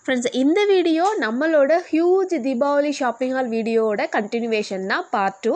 Friends, இந்த video நம்மளோட huge Deepavali shopping hall வீடியோவோட கண்டினியூவேஷன் தான் பார்ட் 2.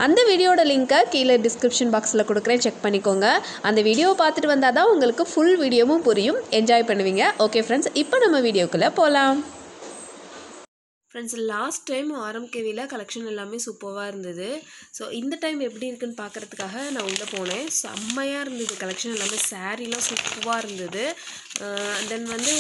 அந்த வீடியோட லிங்க்கை கீழே டிஸ்கிரிப்ஷன் பாக்ஸில் கொடுக்குறேன், செக் பண்ணிக்கோங்க. அந்த வீடியோவை பார்த்துட்டு வந்தால் தான் உங்களுக்கு ஃபுல் வீடியோவும் புரியும், என்ஜாய் பண்ணுவீங்க. ஓகே ஃப்ரெண்ட்ஸ், இப்போ நம்ம வீடியோக்குள்ளே போகலாம். ஃப்ரெண்ட்ஸ், லாஸ்ட் டைம் ஆர்எம்கேவியில் கலெக்ஷன் எல்லாமே சூப்பராக இருந்தது. ஸோ இந்த டைம் எப்படி இருக்குன்னு பார்க்குறதுக்காக நான் உள்ளே போனேன். செம்மையாக இருந்தது கலெக்ஷன் எல்லாமே. சாரீலாம் சூப்பராக இருந்தது. தென் வந்து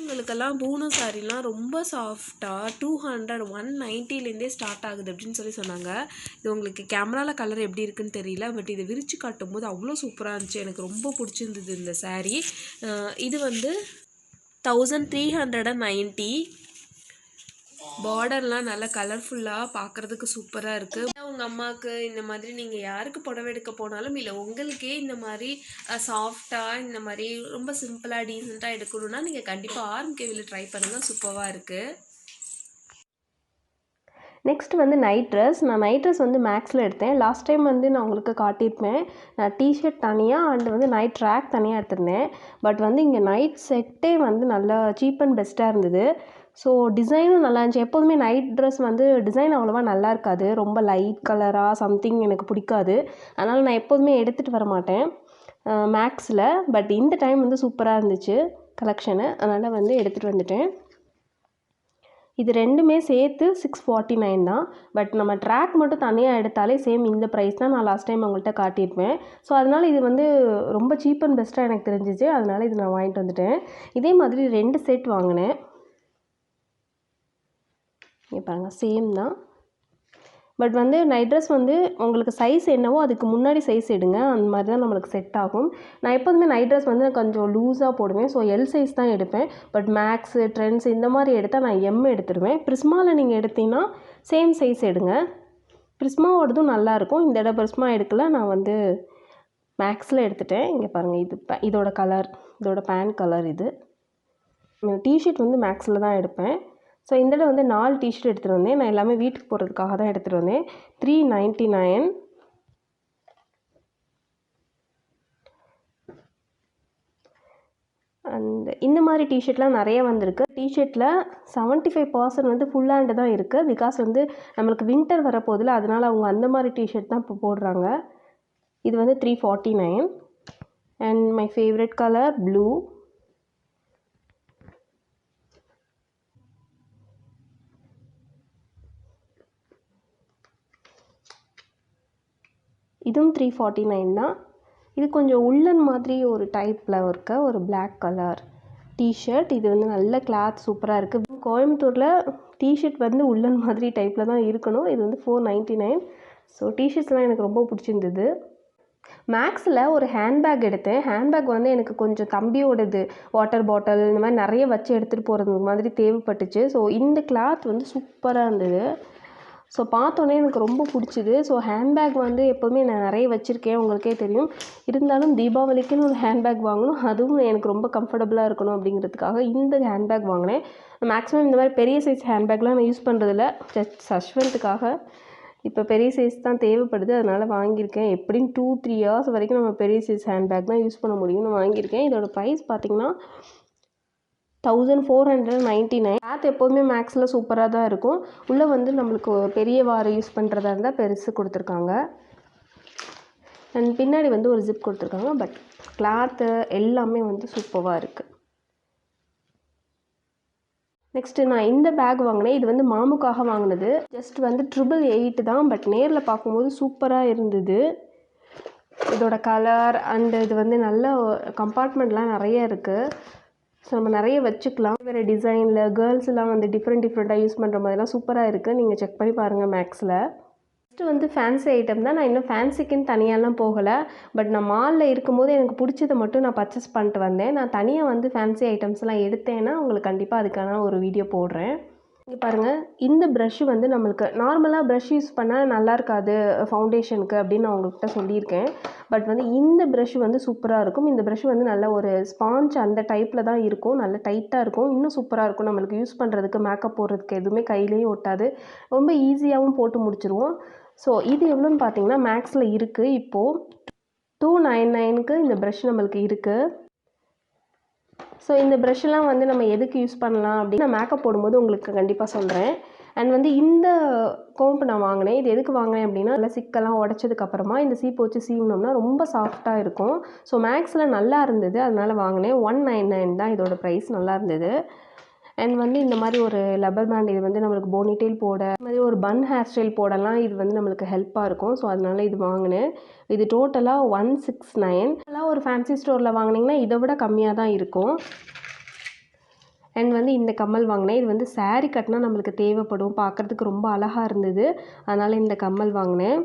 உங்களுக்கெல்லாம் பூனோ சாரீலாம் ரொம்ப சாஃப்டாக 200 190லேருந்தே ஸ்டார்ட் ஆகுது அப்படின்னு சொன்னாங்க. இது உங்களுக்கு கேமராவில் கலர் எப்படி இருக்குன்னு தெரியல, பட் இதை விரித்து காட்டும் போது அவ்வளோ சூப்பராக இருந்துச்சு. எனக்கு ரொம்ப பிடிச்சிருந்தது இந்த சாரீ. இது வந்து 1390. பார்டர்லாம் நல்லா கலர்ஃபுல்லாக பார்க்குறதுக்கு சூப்பராக இருக்குது. உங்கள் அம்மாவுக்கு இந்த மாதிரி நீங்கள் யாருக்கு புடவை எடுக்க போனாலும் இல்லை உங்களுக்கே இந்த மாதிரி சாஃப்டாக இந்த மாதிரி ரொம்ப சிம்பிளாக டீசெண்டாக எடுக்கணும்னா நீங்கள் கண்டிப்பாக ஆர்எம்கேவியில் ட்ரை பண்ணுங்கள். சூப்பராக இருக்குது. நெக்ஸ்ட் வந்து நைட் ட்ரெஸ். நான் நைட் ட்ரெஸ் வந்து மேக்ஸில் எடுத்தேன். லாஸ்ட் டைம் வந்து நான் உங்களுக்கு காட்டியிருப்பேன். நான் டிஷர்ட் தனியாக அண்டு வந்து நைட் ட்ராக் தனியாக எடுத்திருந்தேன். பட் வந்து இங்கே நைட் செட்டே வந்து நல்லா சீப் அண்ட் பெஸ்ட்டாக இருந்தது. ஸோ டிசைனும் நல்லா இருந்துச்சு. எப்போதுமே நைட் ட்ரெஸ் வந்து டிசைன் அவ்வளோவா நல்லா இருக்காது, ரொம்ப லைட் கலராக சம்திங் எனக்கு பிடிக்காது. அதனால் நான் எப்போதுமே எடுத்துகிட்டு வர மாட்டேன் மேக்ஸில். பட் இந்த டைம் வந்து சூப்பராக இருந்துச்சு கலெக்ஷனு, அதனால் வந்து எடுத்துகிட்டு வந்துட்டேன். இது ரெண்டுமே சேர்த்து 649 தான். பட் நம்ம ட்ராக் மட்டும் தனியாக எடுத்தாலே சேம் இந்த ப்ரைஸ் தான். நான் லாஸ்ட் டைம் உங்கள்கிட்ட காட்டியிருப்பேன். ஸோ அதனால் இது வந்து ரொம்ப சீப் அண்ட் பெஸ்ட்டாக எனக்கு தெரிஞ்சிச்சு. அதனால் இது நான் வாங்கிட்டு வந்துட்டேன். இதே மாதிரி 2 செட் வாங்கினேன். இங்கே பாருங்கள், சேம் தான். பட் வந்து நைட் ட்ரெஸ் வந்து உங்களுக்கு சைஸ் என்னவோ அதுக்கு முன்னாடி சைஸ் எடுங்க, அந்த மாதிரி தான் நம்மளுக்கு செட் ஆகும். நான் எப்போதுமே நைட் ட்ரெஸ் வந்து கொஞ்சம் லூஸாக போடுவேன். ஸோ எல் சைஸ் தான் எடுப்பேன். பட் மேக்ஸு ட்ரெண்ட்ஸ் இந்த மாதிரி எடுத்தால் நான் எம் எடுத்துடுவேன். ப்ரிஸ்மாவில் நீங்கள் எடுத்தீங்கன்னா சேம் சைஸ் எடுங்க. ப்ரிஸ்மாவோடதும் நல்லாயிருக்கும். இந்த இடம் ப்ரிஸ்மா எடுக்கல, நான் வந்து மேக்ஸில் எடுத்துட்டேன். இங்கே பாருங்கள், இது இதோட கலர், இதோட பேண்ட் கலர். இது டிஷர்ட் வந்து மேக்ஸில் தான் எடுப்பேன். ஸோ இந்த இடம் வந்து 4 டிஷர்ட் எடுத்துகிட்டு வந்தேன். நான் எல்லாமே வீட்டுக்கு போடுறதுக்காக தான் எடுத்துகிட்டு வந்தேன். 399. இந்த மாதிரி டிஷர்ட்லாம் நிறைய வந்திருக்கு. டிஷர்ட்டில் 75% வந்து ஃபுல் ஹேண்டு தான் இருக்குது. பிகாஸ் வந்து நம்மளுக்கு வின்டர் வரப்போதில்ல, அதனால் அவங்க அந்த மாதிரி டிஷர்ட் தான் இப்போ போடுறாங்க. இது வந்து 349. And my favourite colour blue. இதுவும் 349 தான். இது கொஞ்சம் உள்ளன் மாதிரி ஒரு டைப்பில் இருக்க ஒரு பிளாக் கலர் டிஷர்ட். இது வந்து நல்ல கிளாத் சூப்பராக இருக்குது. கோயம்புத்தூரில் டிஷர்ட் வந்து உள்ளன் மாதிரி டைப்பில் தான் இருக்கணும். இது வந்து 499. ஸோ டிஷர்ட்ஸ்லாம் எனக்கு ரொம்ப பிடிச்சிருந்தது. மேக்ஸில் ஒரு ஹேண்ட்பேக் எடுத்தேன். ஹேண்ட்பேக் வந்து எனக்கு கொஞ்சம் தம்பியோடது வாட்டர் பாட்டில் இந்த மாதிரி நிறைய வச்சு எடுத்துகிட்டு போகிறது மாதிரி தேவைப்பட்டுச்சு. ஸோ இந்த கிளாத் வந்து சூப்பராக இருந்தது. ஸோ பார்த்தோன்னே எனக்கு ரொம்ப பிடிச்சிது. ஸோ ஹேண்ட்பேக் வந்து எப்போதுமே நான் நிறைய வச்சுருக்கேன், உங்களுக்கே தெரியும். இருந்தாலும் தீபாவளிக்குன்னு ஒரு ஹேண்ட்பேக் வாங்கணும், அதுவும் எனக்கு ரொம்ப கம்ஃபர்டபுளாக இருக்கணும் அப்படிங்கிறதுக்காக இந்த ஹேண்ட்பேக் வாங்கினேன். மேக்ஸிமம் இந்த மாதிரி பெரிய சைஸ் ஹேண்ட்பேக்லாம் நான் யூஸ் பண்ணுறதில்ல, ஜஸ்ட் சஷ்வந்த்துக்காக. இப்போ பெரிய சைஸ் தான் தேவைப்படுது, அதனால் வாங்கியிருக்கேன். எப்படின்னு 2-3 இயர்ஸ் வரைக்கும் நம்ம பெரிய சைஸ் ஹேண்ட்பேக் தான் யூஸ் பண்ண முடியும்னு வாங்கியிருக்கேன். இதோட ப்ரைஸ் பார்த்திங்கன்னா 1499. கிளாத் எப்போதுமே மேக்ஸில் சூப்பராக தான் இருக்கும். உள்ளே வந்து நம்மளுக்கு பெரிய வாரை யூஸ் பண்ணுறதா இருந்தால் பெருசு கொடுத்துருக்காங்க. அண்ட் பின்னாடி வந்து ஒரு ஜிப் கொடுத்துருக்காங்க. பட் கிளாத்து எல்லாமே வந்து சூப்பராக இருக்குது. நெக்ஸ்ட்டு நான் இந்த பேக் வாங்கினேன். இது வந்து மாமுக்காக வாங்கினது. ஜஸ்ட் வந்து 888 தான். பட் நேரில் பார்க்கும்போது சூப்பராக இருந்தது. இதோட கலர் அண்டு இது வந்து நல்ல கம்பார்ட்மெண்ட்லாம் நிறைய இருக்குது. ஸோ நம்ம நிறைய வச்சுக்கலாம். வேறு டிசைனில் கேர்ள்ஸ்லாம் வந்து டிஃப்ரெண்ட்டாக யூஸ் பண்ணுற மாதிரிலாம் சூப்பராக இருக்குது. நீங்கள் செக் பண்ணி பாருங்கள் மேக்ஸில். நெக்ஸ்ட்டு வந்து ஃபேன்சி ஐட்டம் தான். நான் இன்னும் ஃபேன்சிக்குன்னு தனியாலாம் போகலை. பட் நான் மாலில் இருக்கும்போது எனக்கு பிடிச்சதை மட்டும் நான் பர்ச்சேஸ் பண்ணிட்டு வந்தேன். நான் தனியாக வந்து ஃபேன்சி ஐட்டம்ஸ்லாம் எடுத்தேன்னா உங்களுக்கு கண்டிப்பாக அதுக்கான ஒரு வீடியோ போடுறேன். இங்கே பாருங்கள், இந்த ப்ரஷ்ஷு வந்து நம்மளுக்கு நார்மலாக ப்ரஷ் யூஸ் பண்ணால் நல்லா இருக்காது ஃபவுண்டேஷனுக்கு அப்படின்னு நான் உங்கள்கிட்ட சொல்லியிருக்கேன். பட் வந்து இந்த ப்ரஷ் வந்து சூப்பராக இருக்கும். இந்த ப்ரஷ் வந்து நல்ல ஒரு ஸ்பாஞ்ச் அந்த டைப்பில் தான் இருக்கும். நல்ல டைட்டாக இருக்கும். இன்னும் சூப்பராக இருக்கும் நம்மளுக்கு யூஸ் பண்ணுறதுக்கு, மேக்கப் போடுறதுக்கு எதுவுமே கையிலையும் ஒட்டாது. ரொம்ப ஈஸியாகவும் போட்டு முடிச்சிருவோம். ஸோ இது எவ்வளோன்னு பார்த்தீங்கன்னா மேக்ஸில் இருக்குது இப்போது 299க்கு இந்த ப்ரஷ் நம்மளுக்கு இருக்குது. ஸோ இந்த ப்ரஷ்லாம் வந்து நம்ம எதுக்கு யூஸ் பண்ணலாம் அப்படின்னு நான் மேக்கப் போடும்போது உங்களுக்கு கண்டிப்பாக சொல்கிறேன். அண்ட் வந்து இந்த கோம்பு நான் வாங்கினேன். இது எதுக்கு வாங்கினேன் அப்படின்னா, நல்லா சிக்கெல்லாம் உடச்சதுக்கப்புறமா இந்த சீப்பு வச்சு சீவினோம்னா ரொம்ப சாஃப்டாக இருக்கும். ஸோ மேக்ஸில் நல்லா இருந்தது, அதனால் வாங்கினேன். 199 தான் இதோட ப்ரைஸ். நல்லா இருந்தது. அண்ட் வந்து இந்த மாதிரி ஒரு லப்பர் பேண்ட், இது வந்து நம்மளுக்கு போனிடெயில் போட, இந்த மாதிரி ஒரு பன் ஹேர் ஸ்டைல் போடலாம் இது வந்து நம்மளுக்கு ஹெல்ப்பாக இருக்கும். ஸோ அதனால் இது வாங்கினேன். இது டோட்டலாக 169. இதெல்லாம் ஒரு ஃபேன்சி ஸ்டோரில் வாங்கினீங்கன்னா இதை விட கம்மியாக தான் இருக்கும். அண்ட் வந்து இந்த கம்மல் வாங்கினேன். இது வந்து சாரீ கட்டினா நம்மளுக்கு தேவைப்படும், பார்க்குறதுக்கு ரொம்ப அழகாக இருந்தது, அதனால் இந்த கம்மல் வாங்கினேன்.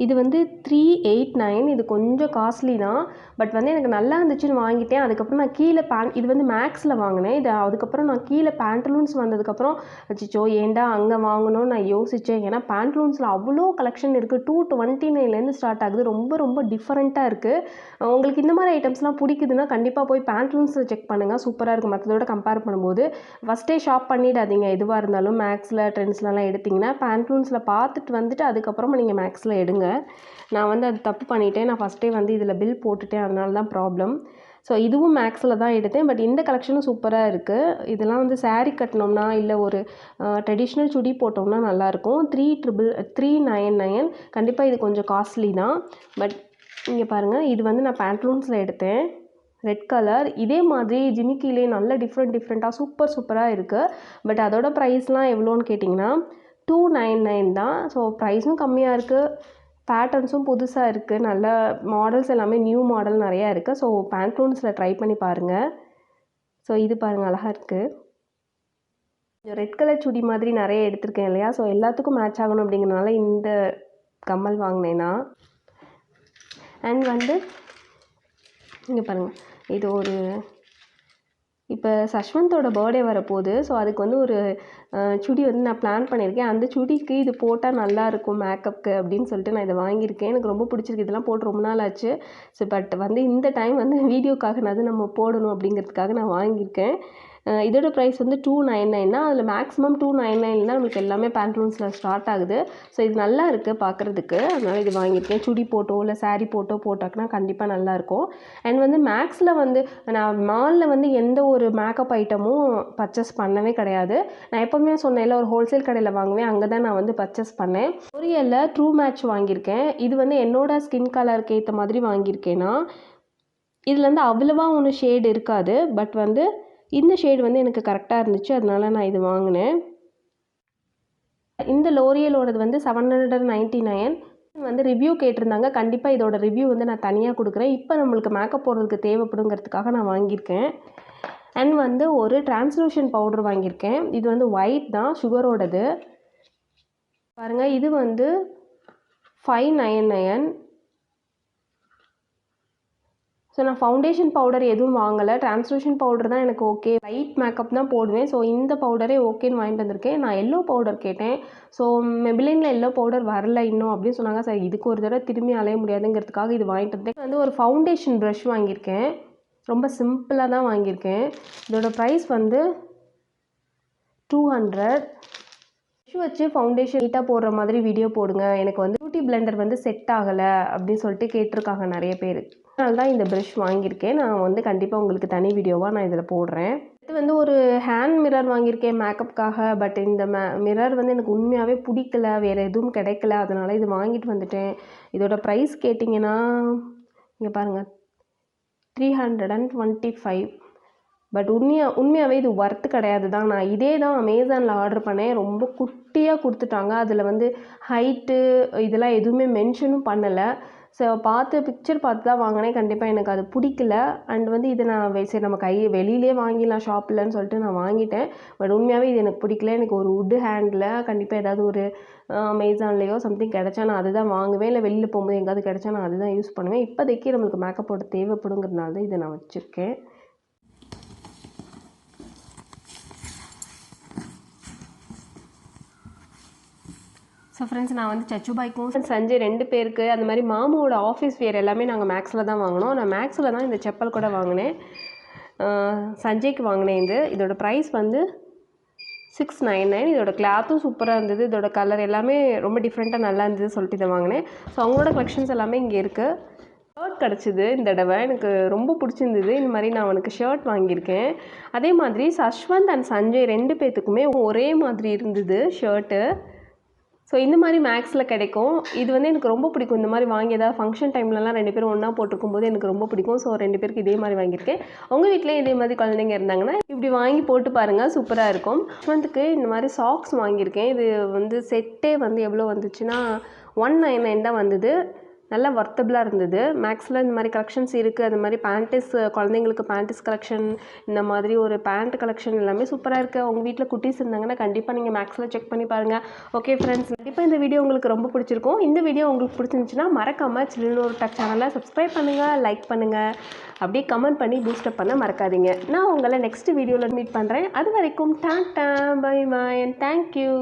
இது வந்து 389. இது கொஞ்சம் காஸ்ட்லி தான், பட் வந்து எனக்கு நல்லா இருந்துச்சுன்னு வாங்கிட்டேன். அதுக்கப்புறம் நான் கீழே இது வந்து மேக்ஸில் வாங்கினேன். இது அதுக்கப்புறம் நான் கீழே பேண்டலூன்ஸ் வந்ததுக்கப்புறம் அச்சோ ஏன்டா அங்கே வாங்கணும்னு நான் யோசித்தேன். ஏன்னா பேண்டலூன்ஸில் அவ்வளோ கலெக்ஷன் இருக்குது. 229லேருந்து ஸ்டார்ட் ஆகுது. ரொம்ப ரொம்ப டிஃப்ரெண்ட்டாக இருக்குது. உங்களுக்கு இந்த மாதிரி ஐட்டம்ஸ்லாம் பிடிக்குதுன்னா கண்டிப்பாக போய் பேண்டலூன்ஸில் செக் பண்ணுங்கள். சூப்பராக இருக்குது மற்றதோட கம்பேர் பண்ணும்போது. ஃபஸ்ட்டே ஷாப் பண்ணிடாதீங்க. எதுவாக இருந்தாலும் மேக்ஸில் ட்ரெண்ட்ஸ்லலாம் எடுத்திங்கன்னா பேண்டலூன்ஸில் பார்த்துட்டு வந்துட்டு அதுக்கப்புறமா நீங்கள் மேக்ஸில் எடுங்க. நான் வந்து அது தப்பு பண்ணிட்டேன். நான் ஃபஸ்ட்டே வந்து இதில் பில் போட்டுட்டேன், அதனால தான் ப்ராப்ளம். ஸோ இதுவும் மேக்ஸில் தான் எடுத்தேன். பட் இந்த கலெக்ஷனும் சூப்பராக இருக்குது. இதெல்லாம் வந்து சாரீ கட்டினோம்னா இல்லை ஒரு ட்ரெடிஷ்னல் சுடி போட்டோம்னா நல்லாயிருக்கும். 399. கண்டிப்பாக இது கொஞ்சம் காஸ்ட்லி தான். பட் இங்கே பாருங்கள், இது வந்து நான் பேண்டலூன்ஸில் எடுத்தேன். Red colour. இதே மாதிரி ஜிமிக்கிலே நல்ல டிஃப்ரெண்ட்டாக சூப்பராக இருக்குது. பட் அதோட ப்ரைஸ்லாம் எவ்வளோன்னு கேட்டிங்கன்னா 299 தான். ஸோ ப்ரைஸும் கம்மியாக இருக்குது, பேட்டர்ன்ஸும் புதுசாக இருக்குது, நல்ல மாடல்ஸ் எல்லாமே நியூ மாடல் நிறையா இருக்குது. ஸோ பேண்ட்லூன்ஸில் ட்ரை பண்ணி பாருங்கள். ஸோ இது பாருங்கள், அழகாக இருக்குது. ரெட் கலர் சுடி மாதிரி நிறைய எடுத்திருக்கேன் இல்லையா, ஸோ எல்லாத்துக்கும் மேட்ச் ஆகணும் அப்படிங்கிறனால இந்த கம்மல் வாங்கினேன்னா. அண்ட் வந்து இங்கே பாருங்கள், இது ஒரு இப்போ சஷ்வந்தோட பர்த்டே வரப்போகுது. ஸோ அதுக்கு வந்து ஒரு சுடி வந்து நான் பிளான் பண்ணியிருக்கேன். அந்த சுடிக்கு இது போட்டால் நல்லாயிருக்கும் மேக்கப்புக்கு அப்படின்னு சொல்லிட்டு நான் இதை வாங்கியிருக்கேன். எனக்கு ரொம்ப பிடிச்சிருக்கு. இதெல்லாம் போட்டு ரொம்ப நாள் ஆச்சு. ஸோ பட் வந்து இந்த டைம் வந்து வீடியோக்காகனாவது நம்ம போடணும் அப்படிங்கிறதுக்காக நான் வாங்கியிருக்கேன். இதோட ப்ரைஸ் வந்து 299 தான். அதில் மேக்ஸிமம் 299 தான் நம்மளுக்கு எல்லாமே பேண்ட்லூன்ஸில் ஸ்டார்ட் ஆகுது. ஸோ இது நல்லா இருக்குது பார்க்குறதுக்கு, அதனால் இது வாங்கியிருக்கேன். சுடி போட்டோ இல்லை சாரீ போட்டோ போட்டாக்குனா கண்டிப்பாக நல்லாயிருக்கும். அண்ட் வந்து மேக்ஸில் வந்து நான் மாலில் வந்து எந்த ஒரு மேக்கப் ஐட்டமும் பர்ச்சேஸ் பண்ணவே கிடையாது. நான் எப்போவுமே சொன்னேன்ல, ஒரு ஹோல்சேல் கடையில் வாங்குவேன், அங்கே தான் நான் வந்து பர்ச்சேஸ் பண்ணேன். கொரியலில் ட்ரூ மேட்ச் வாங்கியிருக்கேன். இது வந்து என்னோட ஸ்கின் கலருக்கு ஏற்ற மாதிரி வாங்கியிருக்கேன்னா, இதில் வந்து அவ்வளவா ஒன்றும் ஷேடு இருக்காது. பட் வந்து இந்த ஷேடு வந்து எனக்கு கரெக்டாக இருந்துச்சு, அதனால நான் இது வாங்கினேன். இந்த லோரியலோடது வந்து 799 வந்து ரிவ்யூ கேட்டிருந்தாங்க. கண்டிப்பாக இதோட ரிவ்யூ வந்து நான் தனியாக கொடுக்குறேன். இப்போ நம்மளுக்கு மேக்கப் போடுறதுக்கு தேவைப்படுங்கிறதுக்காக நான் வாங்கியிருக்கேன். அண்ட் வந்து ஒரு டிரான்ஸ்லூஷன் பவுடர் வாங்கியிருக்கேன். இது வந்து ஒயிட் தான், சுகரோடது பாருங்கள். இது வந்து 599. ஸோ நான் ஃபவுண்டேஷன் பவுடர் எதுவும் வாங்கலை, டிரான்ஸ்லூஷன் பவுடர் தான் எனக்கு ஓகே, லைட் மேக்கப் தான் போடுவேன். ஸோ இந்த பவுடரே ஓகேன்னு வாங்கிட்டு வந்திருக்கேன். நான் எல்லோ பவுடர் கேட்டேன். ஸோ மெபிலினில் எல்லோ பவுடர் வரல இன்னும் அப்படின்னு சொன்னாங்க. சார் இதுக்கு ஒரு தடவை திரும்பி அலைய முடியாதுங்கிறதுக்காக இது வாங்கிட்டு வந்தேன். வந்து ஒரு ஃபவுண்டேஷன் ப்ரஷ் வாங்கியிருக்கேன். ரொம்ப சிம்பிளாக தான் வாங்கியிருக்கேன். இதோட ப்ரைஸ் வந்து 200. ப்ரஷ் வச்சு ஃபவுண்டேஷன் நீட்டாக போடுற மாதிரி வீடியோ போடுங்க, எனக்கு வந்து பியூட்டி பிளெண்டர் வந்து செட் ஆகலை அப்படின்னு சொல்லிட்டு கேட்டிருக்காங்க நிறைய பேர். அதனால தான் இந்த ப்ரஷ் வாங்கியிருக்கேன். நான் வந்து கண்டிப்பாக உங்களுக்கு தனி வீடியோவாக நான் இதில் போடுறேன். இது வந்து ஒரு ஹேண்ட் மிரர் வாங்கியிருக்கேன் மேக்கப்புக்காக. பட் இந்த மிரர் வந்து எனக்கு உண்மையாகவே பிடிக்கல, வேறு எதுவும் கிடைக்கல, அதனால் இது வாங்கிட்டு வந்துட்டேன். இதோட ப்ரைஸ் கேட்டிங்கன்னா இங்கே பாருங்கள், 325. பட் உண்மையாகவே இது ஒர்த்து கிடையாது தான். நான் இதே தான் அமேசானில் ஆர்டர் பண்ணேன். ரொம்ப குட்டியாக கொடுத்துட்டாங்க. அதில் வந்து ஹைட்டு இதெல்லாம் எதுவுமே மென்ஷனும் பண்ணலை. ஸோ பிக்சர் பார்த்து தான் வாங்கினேன். கண்டிப்பாக எனக்கு அது பிடிக்கல. அண்ட் வந்து இதை நான் சரி நம்ம வெளியிலே வாங்கிடலாம் ஷாப்பில்னு சொல்லிட்டு நான் வாங்கிட்டேன். பட் உண்மையாகவே இது எனக்கு பிடிக்கல. எனக்கு ஒரு வுட்டு ஹேண்டில் கண்டிப்பாக ஏதாவது ஒரு அமேசான்லேயோ சம்திங் கிடச்சா நான் அதுதான் வாங்குவேன். இல்லை வெளியில் போகும்போது எங்கேயாவது கிடச்சா நான் அதுதான் யூஸ் பண்ணுவேன். இப்போதைக்கு நம்மளுக்கு மேக்கப்போட தேவைப்படுங்கிறதுனால தான் இதை நான் வச்சுருக்கேன். ஸோ ஃப்ரெண்ட்ஸ், நான் வந்து சச்சுபாய்க்கும் சஞ்சய் 2 பேருக்கு அந்த மாதிரி மாமாவோட ஆஃபீஸ் வேர் எல்லாமே நாங்கள் மேக்ஸில் தான் வாங்கினோம். நான் மேக்ஸில் தான் இந்த செப்பல் கூட வாங்கினேன். சஞ்சய்க்கு வாங்கினேன். இதோட ப்ரைஸ் வந்து 699. இதோட கிளாத்தும் சூப்பராக இருந்தது. இதோட கலர் எல்லாமே ரொம்ப டிஃப்ரெண்ட்டாக நல்லா இருந்தது சொல்லிட்டு இதை வாங்கினேன். ஸோ அவங்களோட கலெக்ஷன்ஸ் எல்லாமே இங்கே இருக்குது. ஷர்ட் கிடச்சிது இந்த தடவை. எனக்கு ரொம்ப பிடிச்சிருந்தது. இந்த மாதிரி நான் அவனுக்கு ஷர்ட் வாங்கியிருக்கேன். அதே மாதிரி சஷ்வந்த் அண்ட் சஞ்சய் 2 பேர்த்துக்குமே ஒரே மாதிரி இருந்தது ஷர்ட்டு. ஸோ இந்த மாதிரி மேக்ஸில் கிடைக்கும். இது வந்து எனக்கு ரொம்ப பிடிக்கும். இந்த மாதிரி வாங்கி ஏதாவது ஃபங்க்ஷன் டைம்லலாம் 2 பேரும் ஒன்றா போட்டிருக்கும்போது எனக்கு ரொம்ப பிடிக்கும். ஸோ 2 பேருக்கு இதே மாதிரி வாங்கியிருக்கேன். உங்கள் வீட்டிலேயும் இதே மாதிரி குழந்தைங்க இருந்தாங்கன்னா இப்படி வாங்கி போட்டு பாருங்கள், சூப்பராக இருக்கும். சஷ்வந்த்துக்கு இந்த மாதிரி சாக்ஸ் வாங்கியிருக்கேன். இது வந்து செட்டே வந்து எவ்வளோ வந்துச்சுன்னா 199 தான் வந்தது. நல்லா வர்த்தபுளாக இருந்தது. மேக்ஸில் இந்த மாதிரி கலெக்ஷன்ஸ் இருக்குது. அது மாதிரி பேண்டிஸ், குழந்தைங்களுக்கு பேண்டிஸ் கலெக்ஷன், இந்த மாதிரி ஒரு பேண்ட் கலெக்ஷன் எல்லாமே சூப்பராக இருக்குது. உங்கள் வீட்டில் குட்டீஸ் இருந்தாங்கன்னா கண்டிப்பாக நீங்கள் மேக்ஸில் செக் பண்ணி பாருங்கள். ஓகே ஃப்ரெண்ட்ஸ், கண்டிப்பாக இந்த வீடியோ உங்களுக்கு ரொம்ப பிடிச்சிருக்கும். இந்த வீடியோ உங்களுக்கு பிடிச்சிருந்துச்சுன்னா மறக்காமல் சில்லுன்னு ஒரு டக் சேனலை சப்ஸ்கிரைப் பண்ணுங்கள், லைக் பண்ணுங்கள், அப்படியே கமெண்ட் பண்ணி பூஸ்டப் பண்ண மறக்காதீங்க. நான் உங்களை நெக்ஸ்ட் வீடியோவில் மீட் பண்ணுறேன். அது வரைக்கும் ta ta, bye bye and thank you.